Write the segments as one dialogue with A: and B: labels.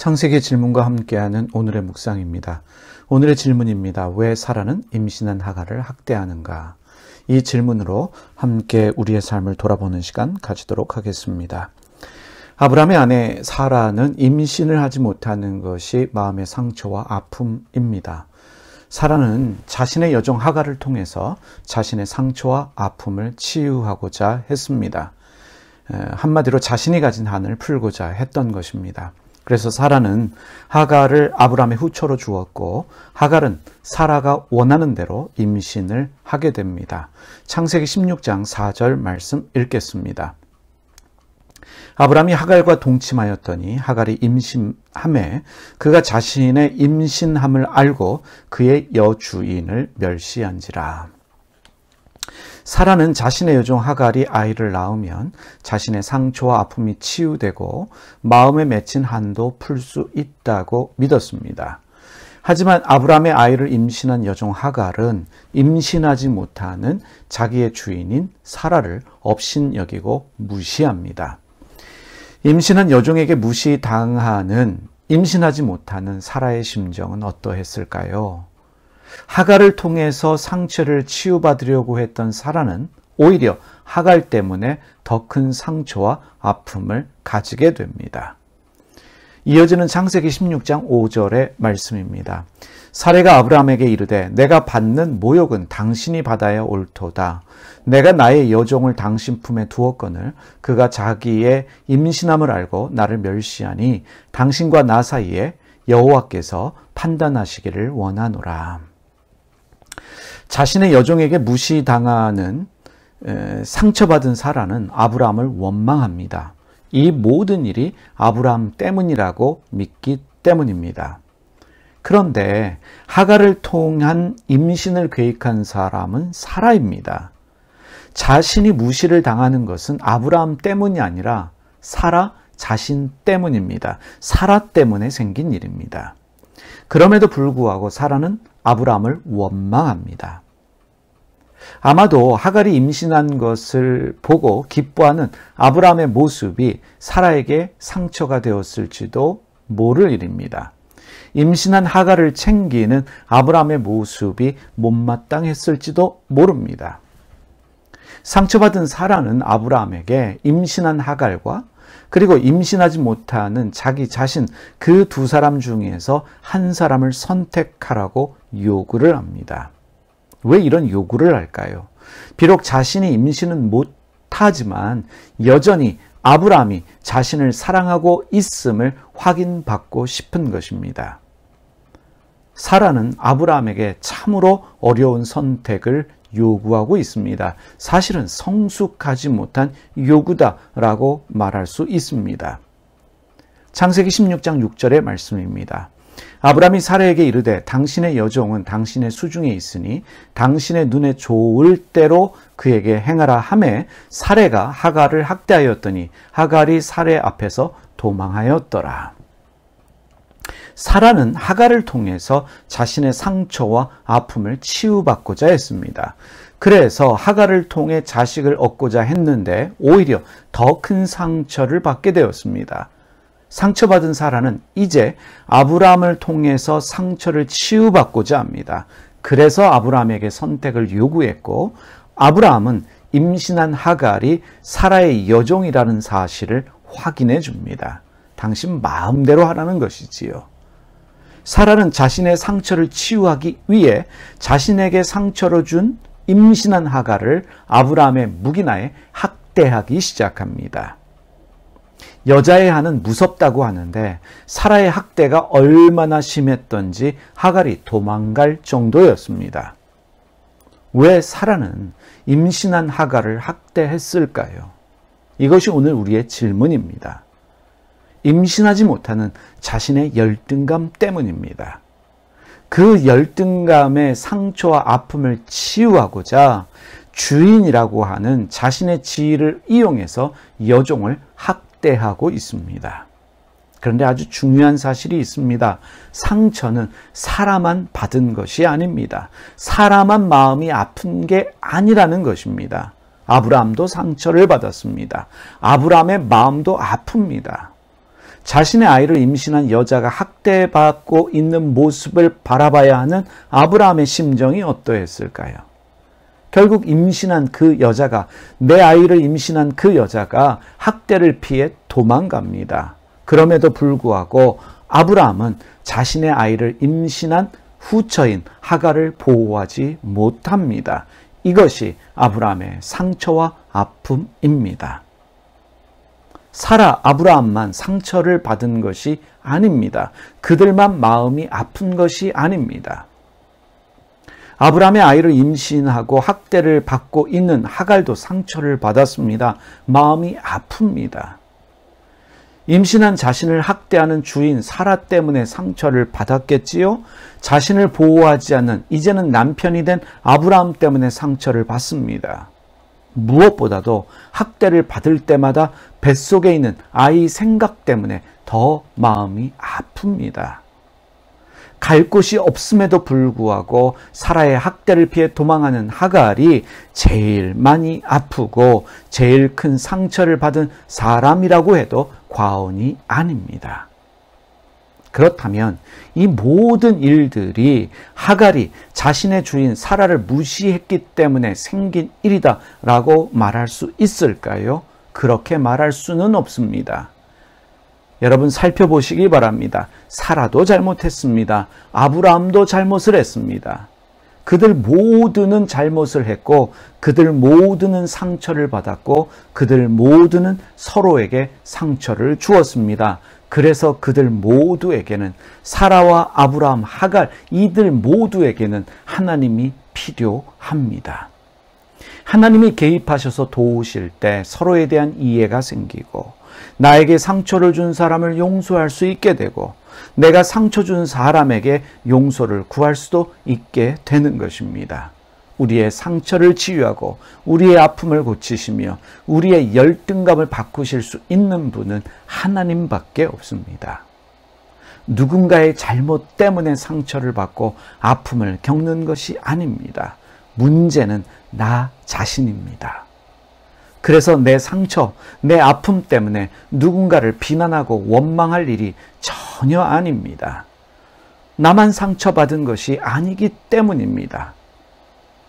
A: 창세기 질문과 함께하는 오늘의 묵상입니다. 오늘의 질문입니다. 왜 사라는 임신한 하갈을 학대하는가? 이 질문으로 함께 우리의 삶을 돌아보는 시간 가지도록 하겠습니다. 아브라함의 아내 사라는 임신을 하지 못하는 것이 마음의 상처와 아픔입니다. 사라는 자신의 여종 하갈을 통해서 자신의 상처와 아픔을 치유하고자 했습니다. 한마디로 자신이 가진 한을 풀고자 했던 것입니다. 그래서 사라는 하갈을 아브라함의 후처로 주었고 하갈은 사라가 원하는 대로 임신을 하게 됩니다. 창세기 16장 4절 말씀 읽겠습니다. 아브라함이 하갈과 동침하였더니 하갈이 임신하매 그가 자신의 임신함을 알고 그의 여주인을 멸시한지라. 사라는 자신의 여종 하갈이 아이를 낳으면 자신의 상처와 아픔이 치유되고 마음에 맺힌 한도 풀 수 있다고 믿었습니다. 하지만 아브라함의 아이를 임신한 여종 하갈은 임신하지 못하는 자기의 주인인 사라를 업신여기고 무시합니다. 임신한 여종에게 무시당하는 임신하지 못하는 사라의 심정은 어떠했을까요? 하갈을 통해서 상처를 치유받으려고 했던 사라는 오히려 하갈 때문에 더 큰 상처와 아픔을 가지게 됩니다. 이어지는 창세기 16장 5절의 말씀입니다. 사라가 아브라함에게 이르되 내가 받는 모욕은 당신이 받아야 옳도다. 내가 나의 여종을 당신 품에 두었거늘 그가 자기의 임신함을 알고 나를 멸시하니 당신과 나 사이에 여호와께서 판단하시기를 원하노라. 자신의 여종에게 무시당하는 상처받은 사라는 아브라함을 원망합니다. 이 모든 일이 아브라함 때문이라고 믿기 때문입니다. 그런데 하갈을 통한 임신을 계획한 사람은 사라입니다. 자신이 무시를 당하는 것은 아브라함 때문이 아니라 사라 자신 때문입니다. 사라 때문에 생긴 일입니다. 그럼에도 불구하고 사라는 아브라함을 원망합니다. 아마도 하갈이 임신한 것을 보고 기뻐하는 아브라함의 모습이 사라에게 상처가 되었을지도 모를 일입니다. 임신한 하갈을 챙기는 아브라함의 모습이 못마땅했을지도 모릅니다. 상처받은 사라는 아브라함에게 임신한 하갈과 그리고 임신하지 못하는 자기 자신 그 두 사람 중에서 한 사람을 선택하라고 요구를 합니다. 왜 이런 요구를 할까요? 비록 자신이 임신은 못하지만 여전히 아브라함이 자신을 사랑하고 있음을 확인받고 싶은 것입니다. 사라는 아브라함에게 참으로 어려운 선택을 요구하고 있습니다. 사실은 성숙하지 못한 요구다라고 말할 수 있습니다. 창세기 16장 6절의 말씀입니다. 아브라함이 사라에게 이르되 당신의 여종은 당신의 수중에 있으니 당신의 눈에 좋을 대로 그에게 행하라 하매 사라가 하갈을 학대하였더니 하갈이 사라 앞에서 도망하였더라. 사라는 하갈을 통해서 자신의 상처와 아픔을 치유받고자 했습니다. 그래서 하갈을 통해 자식을 얻고자 했는데 오히려 더 큰 상처를 받게 되었습니다. 상처받은 사라는 이제 아브라함을 통해서 상처를 치유받고자 합니다. 그래서 아브라함에게 선택을 요구했고 아브라함은 임신한 하갈이 사라의 여종이라는 사실을 확인해 줍니다. 당신 마음대로 하라는 것이지요. 사라는 자신의 상처를 치유하기 위해 자신에게 상처를 준 임신한 하갈을 아브라함의 묵인하에 학대하기 시작합니다. 여자의 한은 무섭다고 하는데 사라의 학대가 얼마나 심했던지 하갈이 도망갈 정도였습니다. 왜 사라는 임신한 하갈을 학대했을까요? 이것이 오늘 우리의 질문입니다. 임신하지 못하는 자신의 열등감 때문입니다. 그 열등감의 상처와 아픔을 치유하고자 주인이라고 하는 자신의 지위를 이용해서 여종을 학대하고 있습니다. 그런데 아주 중요한 사실이 있습니다. 상처는 사람만 받은 것이 아닙니다. 사람만 마음이 아픈 게 아니라는 것입니다. 아브라함도 상처를 받았습니다. 아브라함의 마음도 아픕니다. 자신의 아이를 임신한 여자가 학대받고 있는 모습을 바라봐야 하는 아브라함의 심정이 어떠했을까요? 결국 임신한 그 여자가, 내 아이를 임신한 그 여자가 학대를 피해 도망갑니다. 그럼에도 불구하고 아브라함은 자신의 아이를 임신한 후처인 하갈을 보호하지 못합니다. 이것이 아브라함의 상처와 아픔입니다. 사라, 아브라함만 상처를 받은 것이 아닙니다. 그들만 마음이 아픈 것이 아닙니다. 아브라함의 아이를 임신하고 학대를 받고 있는 하갈도 상처를 받았습니다. 마음이 아픕니다. 임신한 자신을 학대하는 주인 사라 때문에 상처를 받았겠지요? 자신을 보호하지 않는 이제는 남편이 된 아브라함 때문에 상처를 받습니다. 무엇보다도 학대를 받을 때마다 뱃속에 있는 아이 생각 때문에 더 마음이 아픕니다. 갈 곳이 없음에도 불구하고 사라의 학대를 피해 도망하는 하갈이 제일 많이 아프고 제일 큰 상처를 받은 사람이라고 해도 과언이 아닙니다. 그렇다면 이 모든 일들이 하갈이 자신의 주인 사라를 무시했기 때문에 생긴 일이다라고 말할 수 있을까요? 그렇게 말할 수는 없습니다. 여러분 살펴보시기 바랍니다. 사라도 잘못했습니다. 아브라함도 잘못을 했습니다. 그들 모두는 잘못을 했고 그들 모두는 상처를 받았고 그들 모두는 서로에게 상처를 주었습니다. 그래서 그들 모두에게는 사라와 아브라함, 하갈 이들 모두에게는 하나님이 필요합니다. 하나님이 개입하셔서 도우실 때 서로에 대한 이해가 생기고 나에게 상처를 준 사람을 용서할 수 있게 되고 내가 상처 준 사람에게 용서를 구할 수도 있게 되는 것입니다. 우리의 상처를 치유하고 우리의 아픔을 고치시며 우리의 열등감을 바꾸실 수 있는 분은 하나님밖에 없습니다. 누군가의 잘못 때문에 상처를 받고 아픔을 겪는 것이 아닙니다. 문제는 나 자신입니다. 그래서 내 상처, 내 아픔 때문에 누군가를 비난하고 원망할 일이 전혀 아닙니다. 나만 상처받은 것이 아니기 때문입니다.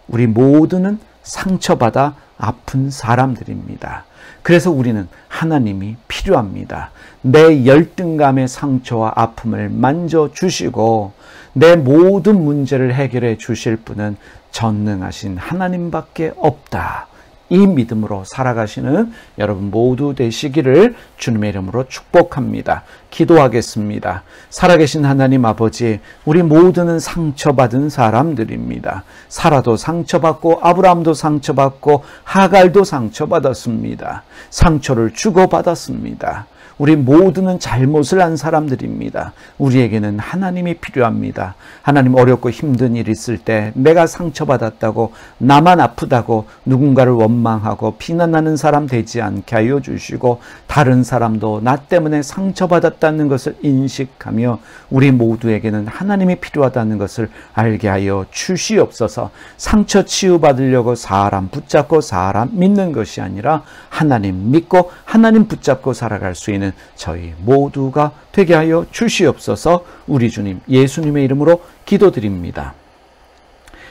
A: 우리 모두는 상처받아 아픈 사람들입니다. 그래서 우리는 하나님이 필요합니다. 내 열등감의 상처와 아픔을 만져주시고 내 모든 문제를 해결해 주실 분은 전능하신 하나님밖에 없다. 이 믿음으로 살아가시는 여러분 모두 되시기를 주님의 이름으로 축복합니다. 기도하겠습니다. 살아계신 하나님 아버지, 우리 모두는 상처받은 사람들입니다. 사라도 상처받고 아브라함도 상처받고 하갈도 상처받았습니다. 상처를 주고받았습니다. 우리 모두는 잘못을 한 사람들입니다. 우리에게는 하나님이 필요합니다. 하나님, 어렵고 힘든 일 있을 때 내가 상처받았다고 나만 아프다고 누군가를 원망하고 비난하는 사람 되지 않게 하여 주시고 다른 사람도 나 때문에 상처받았다는 것을 인식하며 우리 모두에게는 하나님이 필요하다는 것을 알게 하여 주시옵소서. 상처 치유받으려고 사람 붙잡고 사람 믿는 것이 아니라 하나님 믿고 하나님 붙잡고 살아갈 수 있는 저희 모두가 되게 하여 주시옵소서. 우리 주님 예수님의 이름으로 기도드립니다.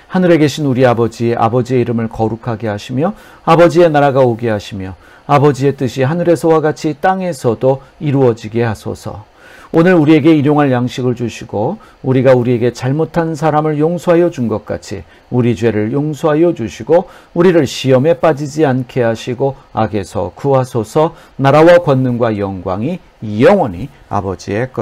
A: 하늘에 계신 우리 아버지, 아버지의 이름을 거룩하게 하시며 아버지의 나라가 오게 하시며 아버지의 뜻이 하늘에서와 같이 땅에서도 이루어지게 하소서. 오늘 우리에게 일용할 양식을 주시고 우리가 우리에게 잘못한 사람을 용서하여 준 것 같이 우리 죄를 용서하여 주시고 우리를 시험에 빠지지 않게 하시고 악에서 구하소서. 나라와 권능과 영광이 영원히 아버지의 것입니다.